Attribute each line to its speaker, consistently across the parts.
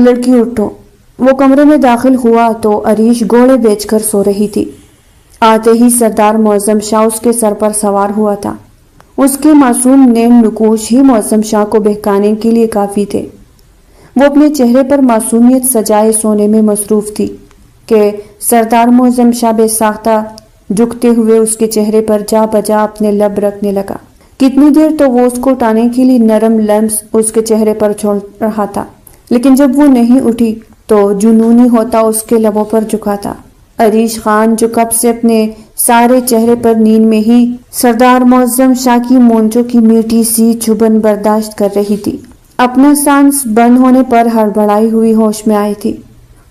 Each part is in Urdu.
Speaker 1: لڑکی اٹھو۔ وہ کمرے میں داخل ہوا تو عریش گھوڑے بیچ کر سو رہی تھی۔ آتے ہی سردار معظم شاہ اس کے سر پر سوار ہوا تھا۔ اس کے معصوم نیم نقوش ہی معظم شاہ کو بہکانے کے لیے کافی تھے۔ وہ اپنے چہرے پر معصومیت سجائے سونے میں مصروف تھی کہ سردار معظم شاہ بے ساختہ جھکتے ہوئے اس کے چہرے پر جا بجا اپنے لب رکھنے لگا۔ کتنی دیر تو وہ اس کو اٹھانے کے لیے نرم لمس اس کے چہرے پر چھوڑ رہا تھا، لیکن جب وہ نہیں اٹھی تو جنونی ہوتا اس کے لبوں پر جھکا تھا۔ عریش خان جو کب سے اپنے سارے چہرے پر نیند میں ہی سردار معظم شاہ کی مونچھوں کی میٹھی سی چبھن برداشت کر رہی تھی، اپنا سانس بند ہونے پر ہڑبڑائی ہوئی ہوش میں آئی تھی۔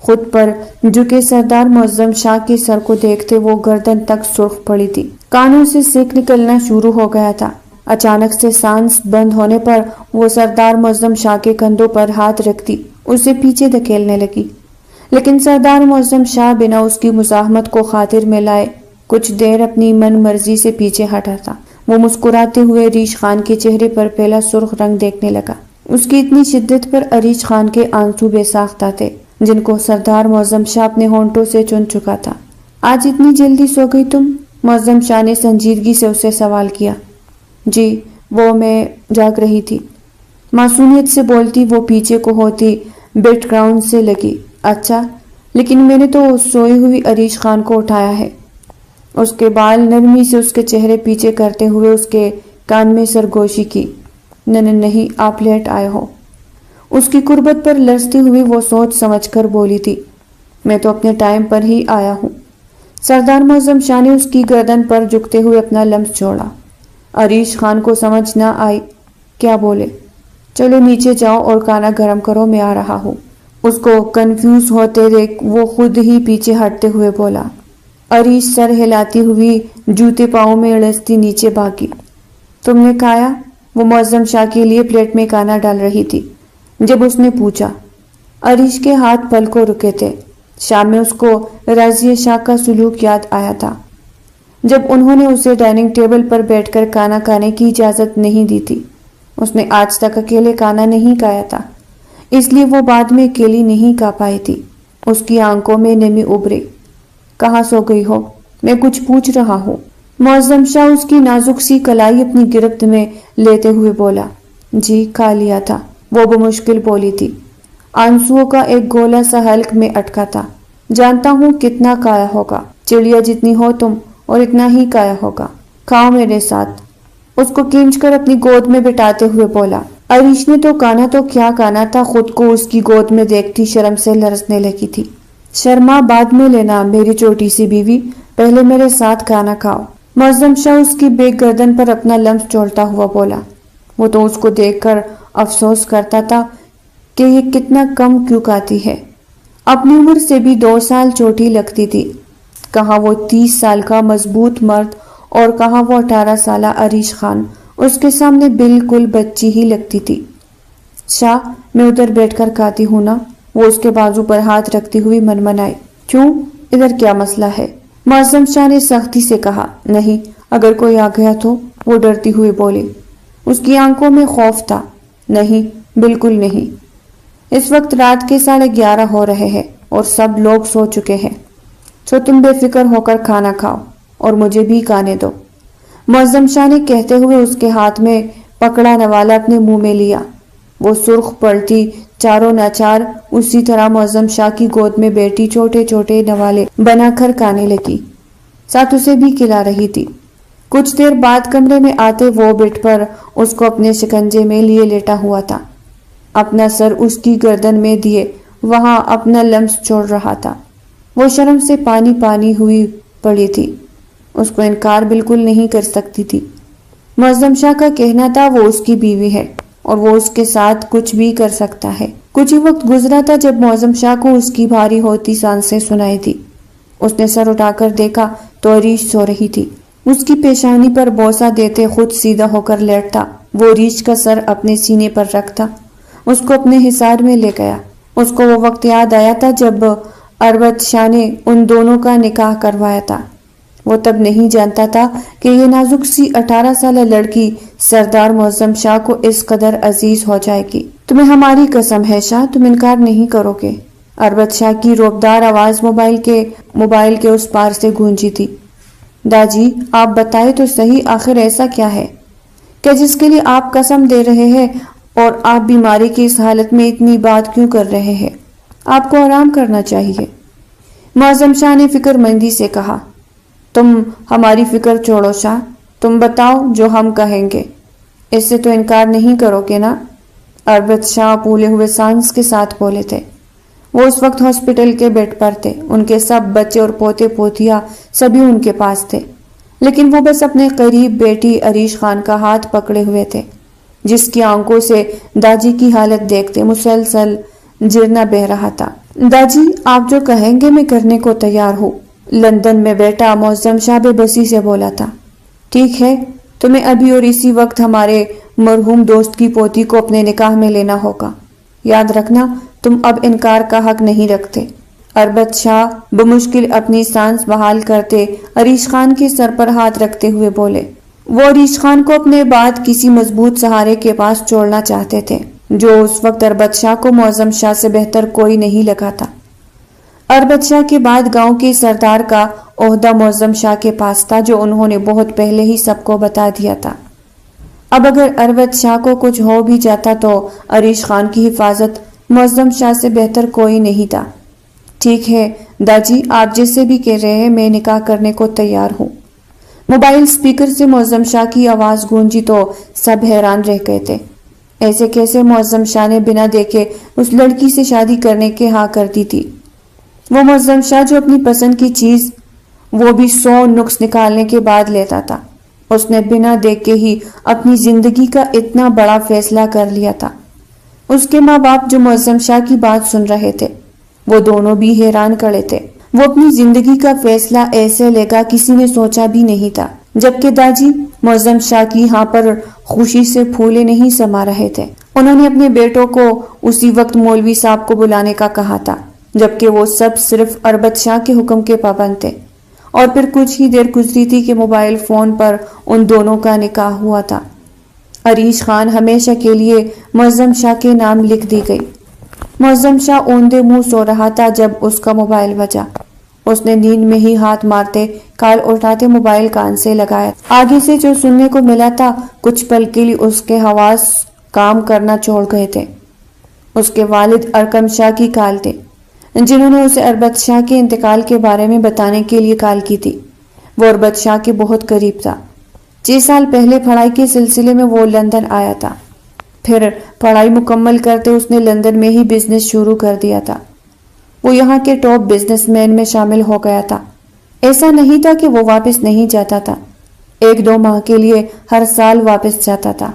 Speaker 1: خود پر جھکے سردار معظم شاہ کے سر کو دیکھتے وہ گردن تک سرخ پڑی تھی، کانوں سے سینک نکلنا شروع ہو گیا تھا۔ اچانک سے سانس بند ہونے پر وہ سردار معظم شاہ کے کندھوں پر ہاتھ رکھتی اسے پیچھے دھکیلنے لگی، لیکن سردار معظم شاہ بنا اس کی مزاحمت کو خاطر میں لائے کچھ دیر اپنی من مرضی سے پیچھے ہٹا تھا۔ وہ مسکراتے ہوئے عریش خان کے چہرے پر پھیلا سرخ رنگ دیکھنے لگا۔ اس کی اتنی شدت پر عریش خان کے آنسو بے ساختہ تھے جن کو سردار معظم شاہ اپنے ہونٹوں سے چن چکا تھا۔ آج اتنی جلدی سو گئی تم؟ معظم شاہ نے سنجیدگی سے اسے سوال کیا۔ جی وہ میں جاگ رہی تھی، معصومیت سے بولتی وہ پیچھے کو ہوتی بیٹ گراؤنڈ سے لگی۔ اچھا، لیکن میں نے تو سوئی ہوئی عریش خان کو اٹھایا ہے۔ اس کے بال نرمی سے اس کے چہرے پیچھے کرتے ہوئے اس کے کان میں سرگوشی کی۔ نہیں، آپ لیٹ آئے ہو۔ اس کی قربت پر لرزتی ہوئی وہ سوچ سمجھ کر بولی تھی، میں تو اپنے ٹائم پر ہی آیا ہوں۔ سردار معظم شاہ نے اس کی گردن پر جھکتے ہوئے اپنا لمس چھوڑا۔ عریش خان کو سمجھ نہ آئی کیا بولے۔ چلو نیچے جاؤ اور کھانا گرم کرو، میں آ رہا ہوں۔ اس کو کنفیوز ہوتے دیکھ وہ خود ہی پیچھے ہٹتے ہوئے بولا۔ عریش سر ہلاتی ہوئی جوتے پاؤں میں اڑستی نیچے بھاگی۔ تم نے کھایا؟ وہ معظم شاہ کے لیے پلیٹ میں کھانا ڈال رہی تھی جب اس نے پوچھا۔ عریش کے ہاتھ پل کو رکے تھے۔ شام میں اس کو رازیہ شاہ کا سلوک یاد آیا تھا جب انہوں نے اسے ڈائننگ ٹیبل پر بیٹھ کر کھانا کھانے کی اجازت نہیں دی تھی۔ اس نے آج تک اکیلے کھانا نہیں کھایا تھا، اس لیے وہ بعد میں اکیلی نہیں کھا پائی تھی۔ اس کی آنکھوں میں نمی ابھری۔ کہاں سو گئی ہو؟ میں کچھ پوچھ رہا ہوں۔ معظم شاہ اس کی نازک سی کلائی اپنی گرفت میں لیتے ہوئے بولا۔ جی کھا لیا تھا، وہ بمشکل بولی تھی۔ آنسوؤں کا ایک گولا سا حلق میں اٹکا تھا۔ جانتا ہوں کتنا کھایا ہوگا، چڑیا جتنی ہو تم اور اتنا ہی کھایا ہوگا، کھاؤ میرے ساتھ۔ اس کو کھینچ کر اپنی گود میں بٹھاتے ہوئے بولا۔ عریش نے تو کھانا تو کیا کھانا تھا، خود کو اس کی گود میں دیکھتی شرم سے لرزنے لگی تھی۔ شرما بعد میں لینا میری چھوٹی سی بیوی، پہلے میرے ساتھ کھانا کھاؤ۔ معظم شاہ اس کی بیک گردن پر اپنا لمس چھوڑتا ہوا بولا۔ وہ تو اس کو دیکھ کر افسوس کرتا تھا کہ یہ کتنا کم کیوں کھاتی ہے، اپنی عمر سے بھی 2 سال چھوٹی لگتی تھی۔ کہاں وہ 30 سال کا مضبوط مرد اور کہاں وہ 18 سالہ عریش خان، اس کے سامنے بالکل بچی ہی لگتی تھی۔ شاہ میں ادھر بیٹھ کر کھاتی ہوں نا، وہ اس کے بازو پر ہاتھ رکھتی ہوئی منمنائی۔ کیوں؟ ادھر کیا مسئلہ ہے؟ معظم شاہ نے سختی سے کہا۔ نہیں، اگر کوئی آ گیا تو؟ وہ ڈرتی ہوئی بولی۔ اس کی آنکھوں میں خوف تھا۔ نہیں، بالکل نہیں۔ اس وقت رات کے 11:30 ہو رہے ہیں اور سب لوگ سو چکے ہیں، سو تم بے فکر ہو کر کھانا کھاؤ اور مجھے بھی کھانے دو۔ معظم شاہ نے کہتے ہوئے اس کے ہاتھ میں پکڑا نوالا اپنے منہ میں لیا۔ وہ سرخ پڑتی چاروں ناچار اسی طرح معظم شاہ کی گود میں بیٹھی چھوٹے چھوٹے نوالے بنا کر کھانے لگی، ساتھ اسے بھی کھلا رہی تھی۔ کچھ دیر بعد کمرے میں آتے وہ بیڈ پر اس کو اپنے شکنجے میں لیے لیٹا ہوا تھا، اپنا سر اس کی گردن میں دیے وہاں اپنا لمس چھوڑ رہا تھا۔ وہ شرم سے پانی پانی ہوئی پڑی تھی، اس کو انکار بالکل نہیں کر سکتی تھی۔ معظم شاہ کا کہنا تھا وہ اس کی بیوی ہے اور وہ اس کے ساتھ کچھ بھی کر سکتا ہے۔ کچھ ہی وقت گزرا تھا جب معظم شاہ کو اس کی بھاری ہوتی سانسیں سنائی تھی۔ اس نے سر اٹھا کر دیکھا تو عریش سو رہی تھی۔ اس کی پیشانی پر بوسہ دیتے خود سیدھا ہو کر لیٹتا وہ عریش کا سر اپنے سینے پر رکھتا، اس کو اپنے حصار میں لے گیا۔ اس کو وہ وقت یاد آیا تھا جب اربت شاہ نے ان دونوں کا نکاح کروایا تھا۔ وہ تب نہیں جانتا تھا کہ یہ نازک سی 18 سالہ لڑکی سردار معظم شاہ کو اس قدر عزیز ہو جائے گی۔ تمہیں ہماری قسم ہے شاہ، تم انکار نہیں کرو گے؟ اربت شاہ کی روبدار آواز موبائل کے اس پار سے گونجی تھی۔ داجی آپ بتائے تو صحیح، آخر ایسا کیا ہے کہ جس کے لیے آپ قسم دے رہے ہیں، اور آپ بیماری کی اس حالت میں اتنی بات کیوں کر رہے ہیں؟ آپ کو آرام کرنا چاہیے۔ معظم شاہ نے فکر مندی سے کہا۔ تم ہماری فکر چھوڑو شاہ، تم بتاؤ جو ہم کہیں گے، اس سے تو انکار نہیں کرو گے نا؟ اربت شاہ پھولے ہوئے سانس کے ساتھ بولے تھے۔ وہ اس وقت ہاسپٹل کے بیڈ پر تھے، ان کے سب بچے اور پوتے پوتیاں سبھی ان کے پاس تھے، لیکن وہ بس اپنے قریب بیٹی عریش خان کا ہاتھ پکڑے ہوئے تھے، جس کی آنکھوں سے داجی کی حالت دیکھتے مسلسل جرنا بہ رہا تھا۔ داجی آپ جو کہیں گے میں کرنے کو تیار ہوں۔ لندن میں بیٹا معظم شاہ بے بسی سے بولا تھا۔ ٹھیک ہے، تمہیں ابھی اور اسی وقت ہمارے مرحوم دوست کی پوتی کو اپنے نکاح میں لینا ہوگا۔ یاد رکھنا تم اب انکار کا حق نہیں رکھتے۔ اربت شاہ بمشکل اپنی سانس بحال کرتے عریش خان کے سر پر ہاتھ رکھتے ہوئے بولے۔ وہ عریش خان کو اپنے بعد کسی مضبوط سہارے کے پاس چھوڑنا چاہتے تھے، جو اس وقت اربت شاہ کو معظم شاہ سے بہتر کوئی نہیں لگا تھا۔ اربت شاہ کے بعد گاؤں کے سردار کا عہدہ معظم شاہ کے پاس تھا، جو انہوں نے بہت پہلے ہی سب کو بتا دیا تھا۔ اب اگر اربت شاہ کو کچھ ہو بھی جاتا تو عریش خان کی حفاظت معظم شاہ سے بہتر کوئی نہیں تھا۔ ٹھیک ہے داجی، آپ جیسے بھی کہہ رہے ہیں، میں نکاح کرنے کو تیار ہوں۔ موبائل سپیکر سے معظم شاہ کی آواز گونجی تو سب حیران رہ گئے تھے۔ ایسے کیسے معظم شاہ نے بنا دیکھے اس لڑکی سے شادی کرنے کے ہاں کر دی تھی؟ وہ معظم شاہ جو اپنی پسند کی چیز وہ بھی 100 نقص نکالنے کے بعد لیتا تھا، اس نے بنا دیکھے ہی اپنی زندگی کا اتنا بڑا فیصلہ کر لیا تھا۔ اس کے ماں باپ جو معظم شاہ کی بات سن رہے تھے، وہ دونوں بھی حیران کھڑے تھے۔ وہ اپنی زندگی کا فیصلہ ایسے لے گا کسی نے سوچا بھی نہیں تھا، جبکہ داجی معظم شاہ کی ہاں پر خوشی سے پھولے نہیں سما رہے تھے۔ انہوں نے اپنے بیٹوں کو اسی وقت مولوی صاحب کو بلانے کا کہا تھا، جبکہ وہ سب صرف اربت شاہ کے حکم کے پابند تھے، اور پھر کچھ ہی دیر گزری تھی کہ موبائل فون پر ان دونوں کا نکاح ہوا تھا۔ عریش خان ہمیشہ کے لیے معظم شاہ کے نام لکھ دی گئی۔ معظم شاہ اوندے منہ سو رہا تھا جب اس کا موبائل بجا۔ اس نے نیند میں ہی ہاتھ مارتے کال اٹھاتے موبائل کان سے لگایا۔ آگے سے جو سننے کو ملا تھا، کچھ پل کے لیے اس کے حواس کام کرنا چھوڑ گئے تھے۔ اس کے والد ارکم شاہ کی کال تھے، جنہوں نے اسے اربت شاہ کے انتقال کے بارے میں بتانے کے لیے کال کی تھی۔ وہ اربت شاہ کے بہت قریب تھا۔ 6 سال پہلے پڑھائی کے سلسلے میں وہ لندن آیا تھا، پھر پڑھائی مکمل کرتے اس نے لندن میں ہی بزنس شروع کر دیا تھا۔ وہ یہاں کے ٹاپ بزنس مین میں شامل ہو گیا تھا۔ ایسا نہیں تھا کہ وہ واپس نہیں جاتا تھا، 1-2 ماہ کے لیے ہر سال واپس جاتا تھا،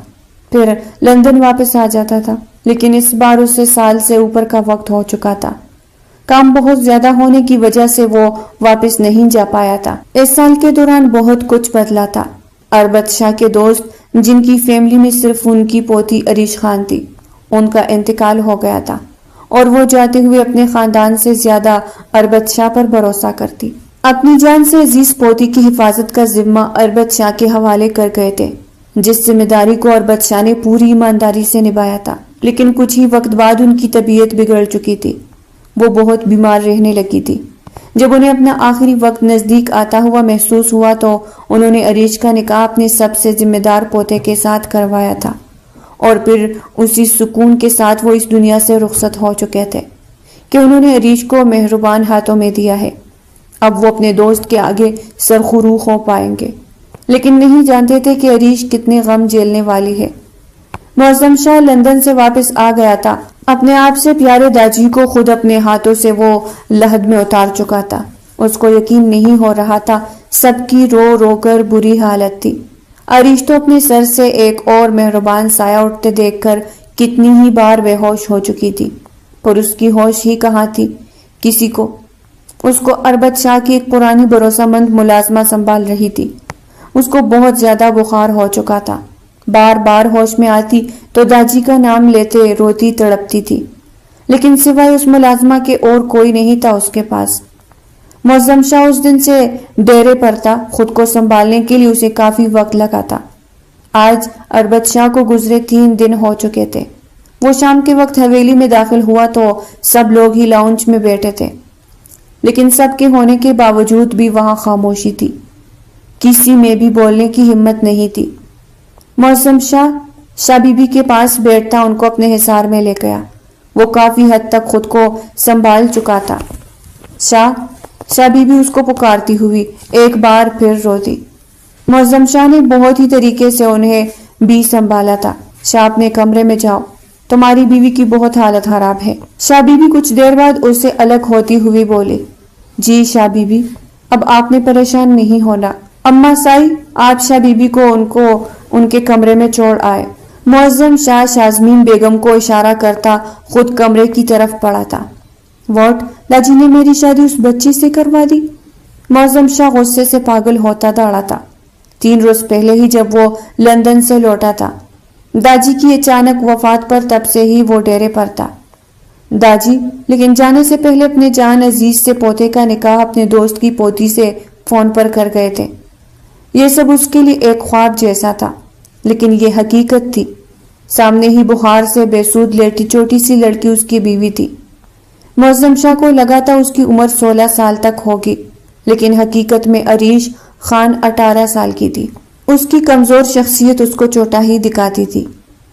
Speaker 1: پھر لندن واپس آ جاتا تھا، لیکن اس بار اسے سال سے اوپر کا وقت ہو چکا تھا۔ کام بہت زیادہ ہونے کی وجہ سے وہ واپس نہیں جا پایا تھا۔ اس سال کے دوران بہت کچھ بدلا تھا۔ اربت شاہ کے دوست، جن کی فیملی میں صرف ان کی پوتی عریش خان تھی، ان کا انتقال ہو گیا تھا، اور وہ جاتے ہوئے اپنے خاندان سے زیادہ اربت شاہ پر بھروسہ کرتی۔ اپنی جان سے عزیز پوتی کی حفاظت کا ذمہ اربت شاہ کے حوالے کر گئے تھے، جس ذمہ داری کو اربت شاہ نے پوری ایمانداری سے نبھایا تھا۔ لیکن کچھ ہی وقت بعد ان کی طبیعت بگڑ چکی تھی۔ وہ بہت بیمار رہنے لگی تھی۔ جب انہیں اپنا آخری وقت نزدیک آتا ہوا محسوس ہوا تو انہوں نے عریش کا نکاح اپنے سب سے ذمہ دار پوتے کے ساتھ کروایا تھا، اور پھر اسی سکون کے ساتھ وہ اس دنیا سے رخصت ہو چکے تھے کہ انہوں نے عریش کو مہربان ہاتھوں میں دیا ہے۔ اب وہ اپنے دوست کے آگے سرخروخ ہو پائیں گے، لیکن نہیں جانتے تھے کہ عریش کتنے غم جھیلنے والی ہے۔ معظم شاہ لندن سے واپس آ گیا تھا۔ اپنے آپ سے پیارے داجی کو خود اپنے ہاتھوں سے وہ لحد میں اتار چکا تھا۔ اس کو یقین نہیں ہو رہا تھا، سب کی رو رو کر بری حالت تھی۔ عریش تو اپنے سر سے ایک اور مہربان سایہ اٹھتے دیکھ کر کتنی ہی بار بے ہوش ہو چکی تھی، پر اس کی ہوش ہی کہاں تھی کسی کو۔ اس کو اربت شاہ کی ایک پرانی بھروسہ مند ملازمہ سنبھال رہی تھی۔ اس کو بہت زیادہ بخار ہو چکا تھا۔ بار بار ہوش میں آتی تو داجی کا نام لیتے روتی تڑپتی تھی، لیکن سوائے اس ملازمہ کے اور کوئی نہیں تھا اس کے پاس۔ معظم شاہ اس دن سے ڈیرے پر تھا، خود کو سنبھالنے کے لیے اسے کافی وقت لگا تھا۔ آج اربت شاہ کو گزرے 3 دن ہو چکے تھے۔ وہ شام کے وقت حویلی میں داخل ہوا تو سب لوگ ہی لاؤنج میں بیٹھے تھے، لیکن سب کے ہونے کے باوجود بھی وہاں خاموشی تھی، کسی میں بھی بولنے کی ہمت نہیں تھی۔ معظم شاہ بی بی کے پاس بیٹھتا ان کو اپنے حصار میں لے گیا۔ وہ کافی حد تک خود کو سنبھال چکا تھا۔ شاہ بی بی اس کو پکارتی ہوئی ایک بار پھر رو دی۔ معظم شاہ نے بہت ہی طریقے سے انہیں بھی سنبھالا تھا۔ شاہ اپنے کمرے میں جاؤ، تمہاری بیوی کی بہت حالت خراب ہے۔ شاہ بی بی کچھ دیر بعد اس سے الگ ہوتی ہوئی بولی، جی شاہ بی بی، اب آپ نے پریشان نہیں ہونا۔ اماں سائی، آپ شاہ بی بی کو ان کے کمرے میں چھوڑ آئے۔ معظم شاہ شازمین بیگم کو اشارہ کرتا خود کمرے کی طرف پڑا تھا۔ واٹ، لاجی نے میری شادی اس بچی سے کروا دی؟ معظم شاہ غصے سے پاگل ہوتا دوڑا تھا۔ 3 روز پہلے ہی جب وہ لندن سے لوٹا تھا، داجی کی اچانک وفات پر تب سے ہی وہ ڈیرے پر تھا۔ داجی لیکن جانے سے پہلے اپنے جان عزیز سے پوتے کا نکاح اپنے دوست کی پوتی سے فون پر کر گئے تھے۔ یہ سب اس کے لیے ایک خواب جیسا تھا، لیکن یہ حقیقت تھی۔ سامنے ہی بخار سے بے سود لیٹی چھوٹی سی لڑکی اس کی بیوی تھی۔ معظم شاہ کو لگا تھا اس کی عمر 16 سال تک ہوگی، لیکن حقیقت میں عریش خان 18 سال کی تھی۔ اس کی کمزور شخصیت اس کو چوٹا ہی دکھاتی تھی۔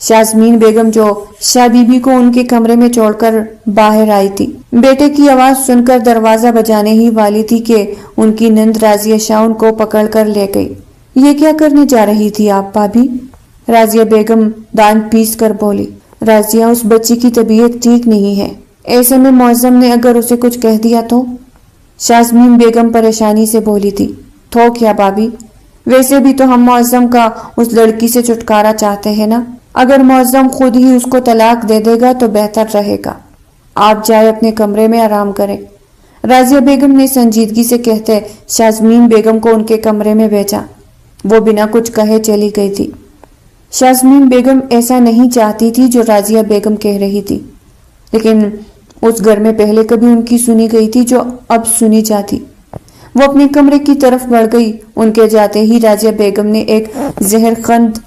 Speaker 1: شازمین بیگم جو شاہ بی بی کو ان کے کمرے میں چھوڑ کر باہر آئی تھی، بیٹے کی آواز سن کر دروازہ بجانے ہی والی تھی کہ ان کی نند راضیہ شاہ ان کو پکڑ کر لے گئی۔ یہ کیا کرنے جا رہی تھی آپ بھابھی؟ راضیہ بیگم دانت پیس کر بولی۔ راضیہ، اس بچی کی طبیعت ٹھیک نہیں ہے، ایسے میں معظم نے اگر اسے کچھ کہہ دیا تو؟ شازمین بیگم پریشانی سے بولی تھی۔ تو کیا بھابھی، ویسے بھی تو ہم معظم کا اس لڑکی سے چھٹکارا چاہتے ہیں نا، اگر معظم خود ہی اس کو طلاق دے دے گا تو بہتر رہے گا۔ آپ جائے اپنے کمرے میں آرام کریں، راضیہ بیگم نے سنجیدگی سے کہتے شازمین بیگم کو ان کے کمرے میں بھیجا۔ وہ بنا کچھ کہے چلی گئی تھی۔ شازمین بیگم ایسا نہیں چاہتی تھی جو راضیہ بیگم کہہ رہی تھی، لیکن اس گھر میں پہلے کبھی ان کی سنی گئی تھی جو اب سنی جاتی۔ وہ اپنے کمرے کی طرف بڑھ گئی۔ ان کے جاتے ہی راضیہ بیگم نے ایک زہر خند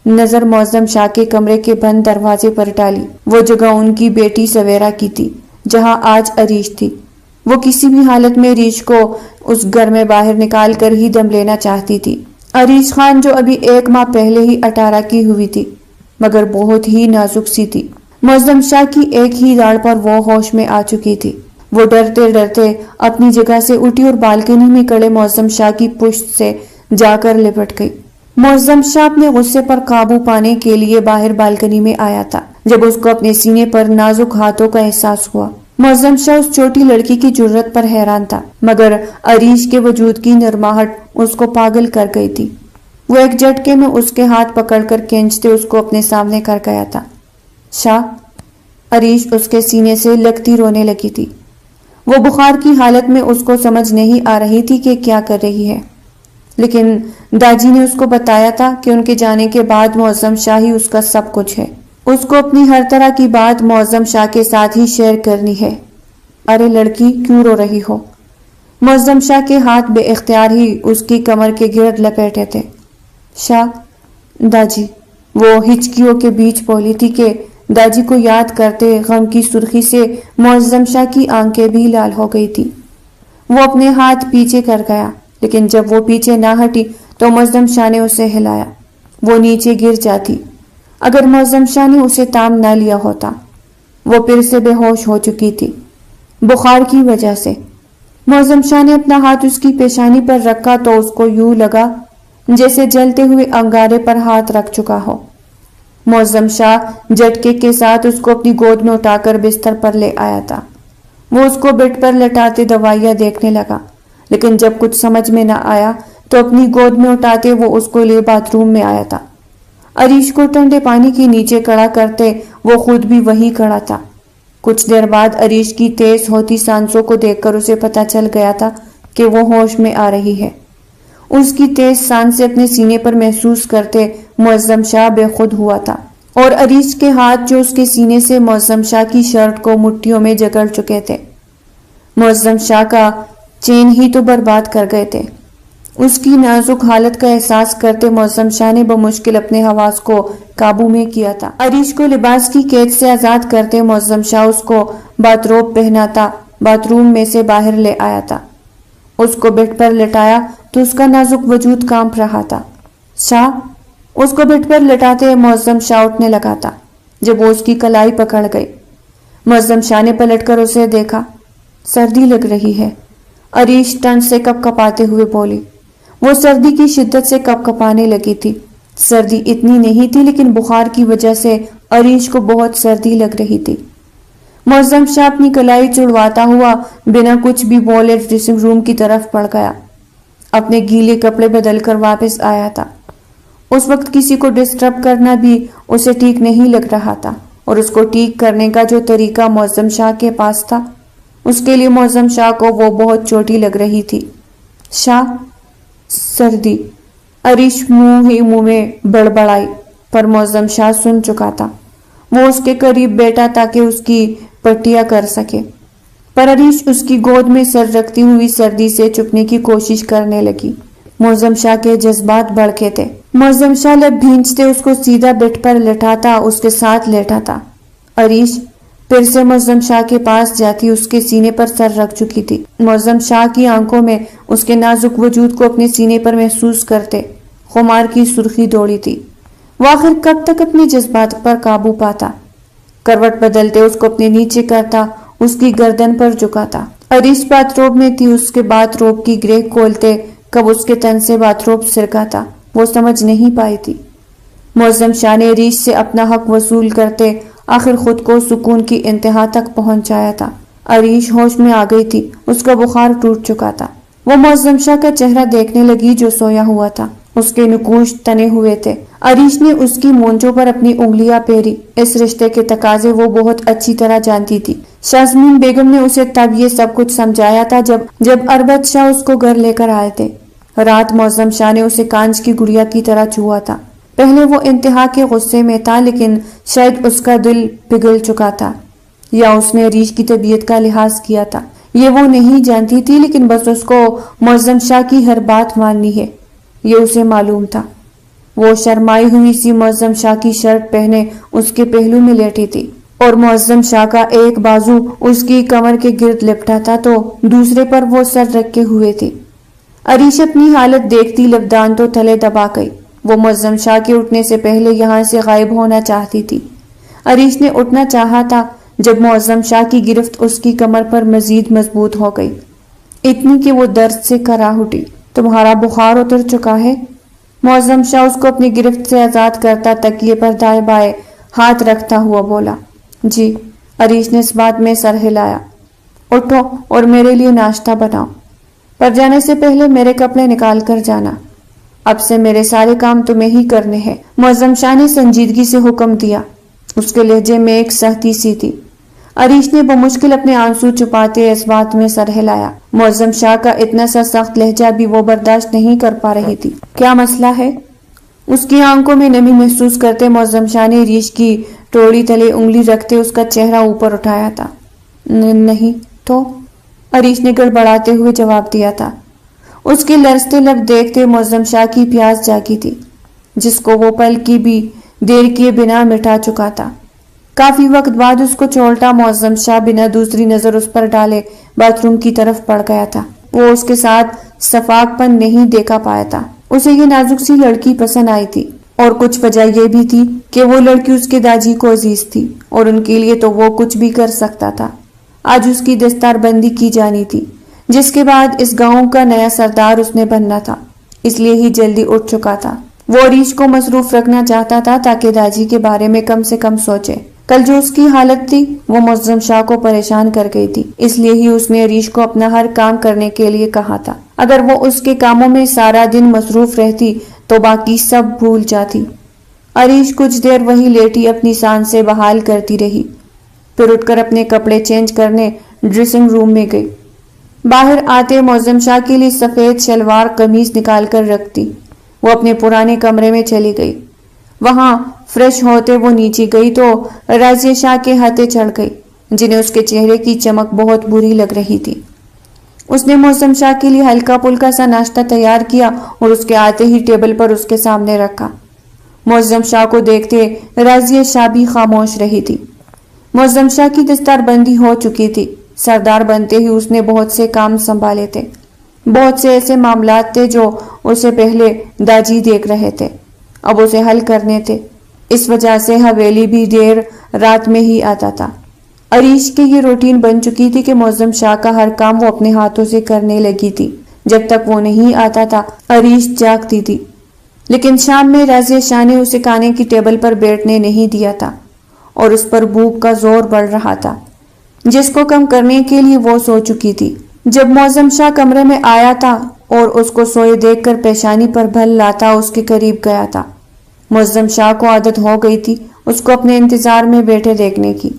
Speaker 1: نظر معظم شاہ کے کمرے کے بند دروازے پر ڈالی۔ وہ جگہ ان کی بیٹی سویرا کی تھی جہاں آج عریش تھی۔ وہ کسی بھی حالت میں عریش کو اس گھر میں باہر نکال کر ہی دم لینا چاہتی تھی۔ عریش خان جو ابھی 1 ماہ پہلے ہی 18 کی ہوئی تھی، مگر بہت ہی نازک سی تھی۔ معظم شاہ کی ایک ہی داڑھ پر وہ ہوش میں آ چکی تھی۔ وہ ڈرتے ڈرتے اپنی جگہ سے اٹھی اور بالکنی میں کھڑے معظم شاہ کی پشت سے جا کر لپٹ گئی۔ معظم شاہ اپنے غصے پر قابو پانے کے لیے باہر بالکنی میں آیا تھا جب اس کو اپنے سینے پر نازک ہاتھوں کا احساس ہوا۔ معظم شاہ اس چھوٹی لڑکی کی جرت پر حیران تھا، مگر عریش کے وجود کی نرماہٹ اس کو پاگل کر گئی تھی۔ وہ ایک جھٹکے میں اس کے ہاتھ پکڑ کر کھینچتے اس کو اپنے سامنے کر گیا تھا۔ شاہ، عریش اس کے سینے سے لگتی رونے لگی تھی۔ وہ بخار کی حالت میں اس کو سمجھ نہیں آ رہی تھی کہ کیا کر رہی ہے، لیکن داجی نے اس کو بتایا تھا کہ ان کے جانے کے بعد معظم شاہ ہی اس کا سب کچھ ہے۔ اس کو اپنی ہر طرح کی بات معظم شاہ کے ساتھ ہی شیئر کرنی ہے۔ ارے لڑکی، کیوں رو رہی ہو؟ معظم شاہ کے ہاتھ بے اختیار ہی اس کی کمر کے گرد لپیٹے تھے۔ شاہ، داجی، وہ ہچکیوں کے بیچ بولی تھی کہ داجی کو یاد کرتے غم کی سرخی سے معظم شاہ کی آنکھیں بھی لال ہو گئی تھی۔ وہ اپنے ہاتھ پیچھے کر گیا، لیکن جب وہ پیچھے نہ ہٹی تو معظم شاہ نے اسے ہلایا۔ وہ نیچے گر جاتی اگر معظم شاہ نے اسے تام نہ لیا ہوتا۔ وہ پھر سے بے ہوش ہو چکی تھی بخار کی وجہ سے۔ معظم شاہ نے اپنا ہاتھ اس کی پیشانی پر رکھا تو اس کو یوں لگا جیسے جلتے ہوئے انگارے پر ہاتھ رکھ چکا ہو۔ معظم شاہ جھٹکے کے ساتھ اس کو اپنی گود میں اٹھا کر بستر پر لے آیا تھا۔ وہ اس کو بیڈ پر لٹاتے دوائیاں دیکھنے لگا، لیکن جب کچھ سمجھ میں نہ آیا تو اپنی گود میں اٹھاتے وہ اس کو لے باتھ روم میں آیا تھا۔ عریش کو ٹھنڈے پانی کے نیچے کھڑا کرتے وہ خود بھی وہیں کھڑا تھا۔ کچھ دیر بعد عریش کی تیز ہوتی سانسوں کو دیکھ کر اسے پتہ چل گیا تھا کہ وہ ہوش میں آ رہی ہے۔ اس کی تیز سانس سے اپنے سینے پر محسوس کرتے معظم شاہ بے خود ہوا تھا، اور عریش کے ہاتھ جو اس کے سینے سے معظم شاہ کی شرٹ کو مٹھیوں میں جکڑ چکے تھے۔ معظم شاہ کا چین ہی تو برباد کر گئے تھے۔ اس کی نازک حالت کا احساس کرتے معظم شاہ نے بمشکل اپنے حواس کو قابو میں کیا تھا۔ عریش کو لباس کی قید سے آزاد کرتے معظم شاہ اس کو باتھ روب پہناتا باتھ روم میں سے باہر لے آیا تھا۔ اس کو بیڈ پر لٹایا تو اس کا نازک وجود کانپ رہا تھا۔ شاہ، اس کو بیڈ پر لٹاتے معظم شاہ اٹھنے لگا تھا جب وہ اس کی کلائی پکڑ گئی۔ معظم شاہ نے پلٹ کر اسے دیکھا۔ سردی لگ رہی ہے، عریش ٹن سے کپ کپاتے ہوئے بولی۔ وہ سردی کی شدت سے کپ کپانے لگی تھی۔ سردی اتنی نہیں تھی لیکن بخار کی وجہ سے عریش کو بہت سردی لگ رہی تھی۔ معظم شاہ اپنی کلائی چڑواتا ہوا بنا کچھ بھی بولے ڈریسنگ روم کی طرف بڑھ گیا۔ اپنے گیلے کپڑے بدل کر واپس آیا تھا۔ اس وقت کسی کو ڈسٹرب کرنا بھی اسے ٹھیک نہیں لگ رہا تھا، اور اس کو ٹھیک کرنے کا جو طریقہ معظم شاہ کے پاس تھا اس کے لیے معظم شاہ کو وہ بہت چھوٹی لگ رہی تھی۔ شاہ، سردی، عریش منہ ہی منہ میں بڑبڑائی، پر معظم شاہ سن چکا تھا۔ وہ اس کے قریب بیٹھا تاکہ اس کی پٹیاں کر سکے، پر عریش اس کی گود میں سر رکھتی ہوئی سردی سے چھپنے کی کوشش کرنے لگی۔ معظم شاہ کے جذبات بڑھے تھے۔ معظم شاہ لب بھینچتے اس کو سیدھا بیڈ پر لٹاتا اس کے ساتھ لیٹا تھا۔ عریش پھر سے معظم شاہ کے پاس جاتی اس کے سینے پر سر رکھ چکی تھی۔ معظم شاہ کی آنکھوں میں اس کے نازک وجود کو اپنے سینے پر محسوس کرتے خمار کی سرخی دوڑی تھی۔ وہ آخر کب تک اپنے جذبات پر قابو پاتا؟ کروٹ بدلتے اس کو اپنے نیچے کرتا، اس کی گردن پر جھکاتا۔ عریش باتھ روب میں تھی، اس کے باتھ روب کی گرہ کھولتے کب اس کے تن سے باتھ روب سرکاتا وہ سمجھ نہیں پائی تھی۔ معظم شاہ نے عریش سے اپنا حق وصول کرتے آخر خود کو سکون کی انتہا تک پہنچایا تھا۔ عریش ہوش میں آ گئی تھی، اس کا بخار ٹوٹ چکا تھا۔ وہ معظم شاہ کا چہرہ دیکھنے لگی جو سویا ہوا تھا۔ اس کے نقوش تنے ہوئے تھے۔ عریش نے اس کی مونچھوں پر اپنی انگلیاں پھیری۔ اس رشتے کے تقاضے وہ بہت اچھی طرح جانتی تھی۔ شازمین بیگم نے اسے تب یہ سب کچھ سمجھایا تھا جب اربت شاہ اس کو گھر لے کر آئے تھے۔ رات معظم شاہ نے اسے کانچ کی گڑیا کی طرح چھوا تھا۔ پہلے وہ انتہا کے غصے میں تھا، لیکن شاید اس کا دل پگھل چکا تھا یا اس نے عریش کی طبیعت کا لحاظ کیا تھا۔ یہ وہ نہیں جانتی تھی، لیکن بس اس کو معظم شاہ کی ہر بات ماننی ہے، یہ اسے معلوم تھا۔ وہ شرمائی ہوئی سی معظم شاہ کی شرٹ پہنے اس کے پہلو میں لیٹی تھی، اور معظم شاہ کا ایک بازو اس کی کمر کے گرد لپٹا تھا تو دوسرے پر وہ سر رکھے ہوئے تھی۔ عریش اپنی حالت دیکھتی لبدان تو تلے دبا گئی۔ وہ معظم شاہ کے اٹھنے سے پہلے یہاں سے غائب ہونا چاہتی تھی۔ عریش نے اٹھنا چاہا تھا جب معظم شاہ کی گرفت اس کی کمر پر مزید مضبوط ہو گئی، اتنی کہ وہ درد سے کراہ اٹھی۔ تمہارا بخار اتر چکا ہے؟ معظم شاہ اس کو اپنی گرفت سے آزاد کرتا تکیے پر دائیں بائیں ہاتھ رکھتا ہوا بولا۔ جی، عریش نے اس بات میں سر ہلایا۔ اٹھو اور میرے لیے ناشتہ بناؤ، پر جانے سے پہلے میرے کپڑے نکال کر جانا، اب سے میرے سارے کام تمہیں ہی کرنے ہیں، معظم شاہ نے سنجیدگی سے حکم دیا۔ اس کے لہجے میں ایک سختی سی تھی۔ عریش نے بمشکل اپنے آنسو چھپاتے اس بات میں سر ہلایا۔ معظم شاہ کا اتنا سا سخت لہجہ بھی وہ برداشت نہیں کر پا رہی تھی۔ کیا مسئلہ ہے؟ اس کی آنکھوں میں نمی محسوس کرتے معظم شاہ نے عریش کی ٹوڑی تلے انگلی رکھتے اس کا چہرہ اوپر اٹھایا تھا۔ نہیں تو؟ عریش نے گڑبڑاتے ہوئے جواب دیا تھا۔ اس کے لرزتے لب دیکھتے معظم شاہ کی پیاس جاگی تھی، جس کو وہ پل کی بھی دیر کیے بنا مٹا چکا تھا۔ کافی وقت بعد اس کو چھوڑتا معظم شاہ بنا دوسری نظر اس پر ڈالے باتھ روم کی طرف بڑھ گیا تھا۔ وہ اس کے ساتھ شفاق پن نہیں دیکھا پایا تھا۔ اسے یہ نازک سی لڑکی پسند آئی تھی، اور کچھ وجہ یہ بھی تھی کہ وہ لڑکی اس کے داجی کو عزیز تھی، اور ان کے لیے تو وہ کچھ بھی کر سکتا تھا۔ آج اس کی دستار بندی کی جانی تھی، جس کے بعد اس گاؤں کا نیا سردار اس نے بننا تھا، اس لیے ہی جلدی اٹھ چکا تھا۔ وہ عریش کو مصروف رکھنا چاہتا تھا تاکہ داجی کے بارے میں کم سے کم سوچے۔ کل جو اس کی حالت تھی وہ معظم شاہ کو پریشان کر گئی تھی، اس لیے ہی اس نے عریش کو اپنا ہر کام کرنے کے لیے کہا تھا۔ اگر وہ اس کے کاموں میں سارا دن مصروف رہتی تو باقی سب بھول جاتی۔ عریش کچھ دیر وہی لیٹی اپنی سانس سے بحال کرتی رہی، پھر اٹھ کر اپنے کپڑے چینج کرنے ڈریسنگ روم میں گئی۔ باہر آتے معظم شاہ کے لیے سفید شلوار قمیض نکال کر رکھتی۔ وہ اپنے پرانے کمرے میں چلی گئی۔ وہاں فریش ہوتے وہ نیچے گئی تو رازیہ شاہ کے ہاتھے چڑھ گئی، جنہیں اس کے چہرے کی چمک بہت بری لگ رہی تھی۔ اس نے معظم شاہ کے لیے ہلکا پھلکا سا ناشتہ تیار کیا اور اس کے آتے ہی ٹیبل پر اس کے سامنے رکھا۔ معظم شاہ کو دیکھتے راضیہ شاہ بھی خاموش رہی تھی۔ معظم شاہ کی دستار بندی ہو چکی تھی۔ سردار بنتے ہی اس نے بہت سے کام سنبھالے تھے۔ بہت سے ایسے معاملات تھے جو اسے پہلے داجی دیکھ رہے تھے، اب اسے حل کرنے تھے۔ اس وجہ سے حویلی بھی دیر رات میں ہی آتا تھا۔ عریش کی یہ روٹین بن چکی تھی کہ معظم شاہ کا ہر کام وہ اپنے ہاتھوں سے کرنے لگی تھی۔ جب تک وہ نہیں آتا تھا عریش جاگتی تھی، لیکن شام میں راضیہ شاہ نے اسے کھانے کی ٹیبل پر بیٹھنے نہیں دیا تھا اور اس پر بھوک کا زور بڑھ رہا تھا، جس کو کم کرنے کے لیے وہ سو چکی تھی۔ جب معظم شاہ کمرے میں آیا تھا اور اس کو سوئے دیکھ کر پیشانی پر بھل لاتا اس کے قریب گیا تھا۔ معظم شاہ کو عادت ہو گئی تھی اس کو اپنے انتظار میں بیٹھے دیکھنے کی،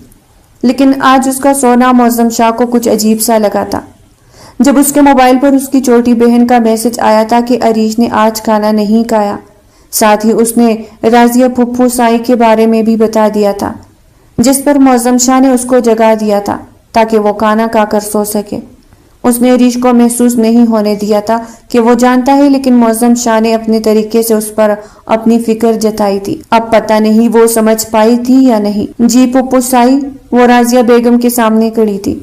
Speaker 1: لیکن آج اس کا سونا معظم شاہ کو کچھ عجیب سا لگا تھا۔ جب اس کے موبائل پر اس کی چھوٹی بہن کا میسج آیا تھا کہ عریش نے آج کھانا نہیں کھایا، ساتھ ہی اس نے راضیہ پھپھو سائی کے بارے میں بھی بتا دیا تھا، جس پر معظم شاہ نے اس کو جگا دیا تھا تاکہ وہ کھانا کھا کر سو سکے۔ اس نے عریش کو محسوس نہیں ہونے دیا تھا کہ وہ جانتا ہے، لیکن معظم شاہ نے اپنے طریقے سے اس پر اپنی فکر جتائی تھی۔ اب پتہ نہیں وہ سمجھ پائی تھی یا نہیں۔ جی پھپھو سائی، وہ راضیہ بیگم کے سامنے کھڑی تھی۔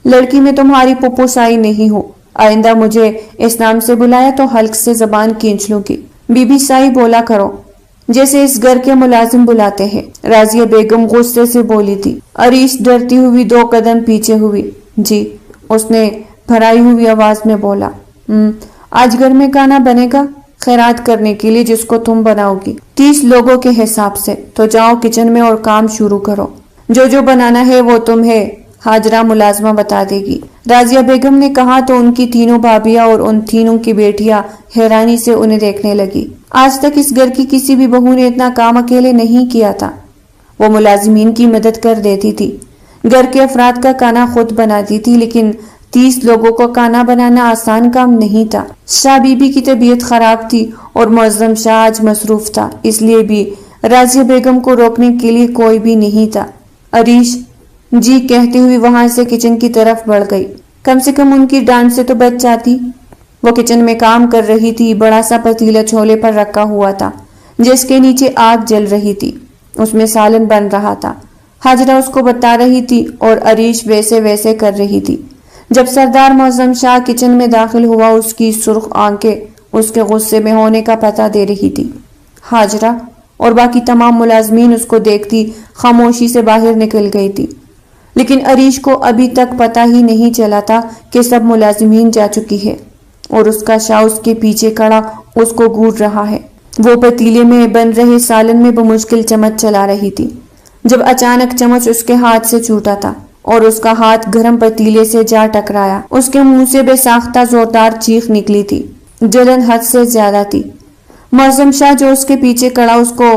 Speaker 1: لڑکی میں تمہاری پھپھو سائی نہیں ہوں، آئندہ مجھے اس نام سے بلایا تو حلق سے زبان کھینچ لوں گی۔ بی بی سائی بولا کرو جیسے اس گھر کے ملازم بلاتے ہیں، راضیہ بیگم غصے سے بولی تھی۔ عریش ڈرتی ہوئی 2 قدم پیچھے ہوئی۔ جی، اس نے بھرائی ہوئی آواز میں بولا۔ آج گھر میں کھانا بنے گا خیرات کرنے کے لیے جس کو تم بناؤ گی، 30 لوگوں کے حساب سے، تو جاؤ کچن میں اور کام شروع کرو۔ جو بنانا ہے وہ تمہیں حاجرہ ملازمہ بتا دے گی، راضیہ بیگم نے کہا تو ان کی تینوں بھابیاں اور ان تینوں کی بیٹیاں حیرانی سے انہیں دیکھنے لگی۔ آج تک اس گھر کی کسی بھی بہو نے اتنا کام اکیلے نہیں کیا تھا۔ وہ ملازمین کی مدد کر دیتی تھی، گھر کے افراد کا کھانا خود بناتی تھی، لیکن 30 لوگوں کو کھانا بنانا آسان کام نہیں تھا۔ شاہ بی بی کی طبیعت خراب تھی اور معظم شاہ آج مصروف تھا، اس لیے بھی راضیہ بیگم کو روکنے کے لیے کوئی بھی نہیں تھا۔ عریش جی کہتی ہوئی وہاں سے کچن کی طرف بڑھ گئی۔ کم سے کم ان کی ڈانٹ سے تو بچ جاتی۔ وہ کچن میں کام کر رہی تھی۔ بڑا سا پتیلا چھولے پر رکھا ہوا تھا جس کے نیچے آگ جل رہی تھی، اس میں سالن بن رہا تھا۔ حاجرہ اس کو بتا رہی تھی اور عریش ویسے کر رہی تھی۔ جب سردار معظم شاہ کچن میں داخل ہوا اس کی سرخ آنکھیں اس کے غصے میں ہونے کا پتہ دے رہی تھی۔ حاجرہ اور باقی تمام ملازمین اس کو دیکھتی خاموشی سے باہر نکل گئی تھی، لیکن عریش کو ابھی تک پتہ ہی نہیں چلا تھا کہ سب ملازمین جا چکی ہے اور اس کا شاہ اس کے پیچھے کھڑا اس کو گھور رہا ہے۔ وہ پتیلے میں بن رہے سالن میں بمشکل چمچ چلا رہی تھی جب اچانک چمچ اس کے ہاتھ سے چھوٹا تھا اور اس کا ہاتھ گرم پتیلے سے جا ٹکرایا۔ اس کے منہ سے بے ساختہ زوردار چیخ نکلی تھی، جلن حد سے زیادہ تھی۔ معظم شاہ جو اس کے پیچھے کھڑا اس کو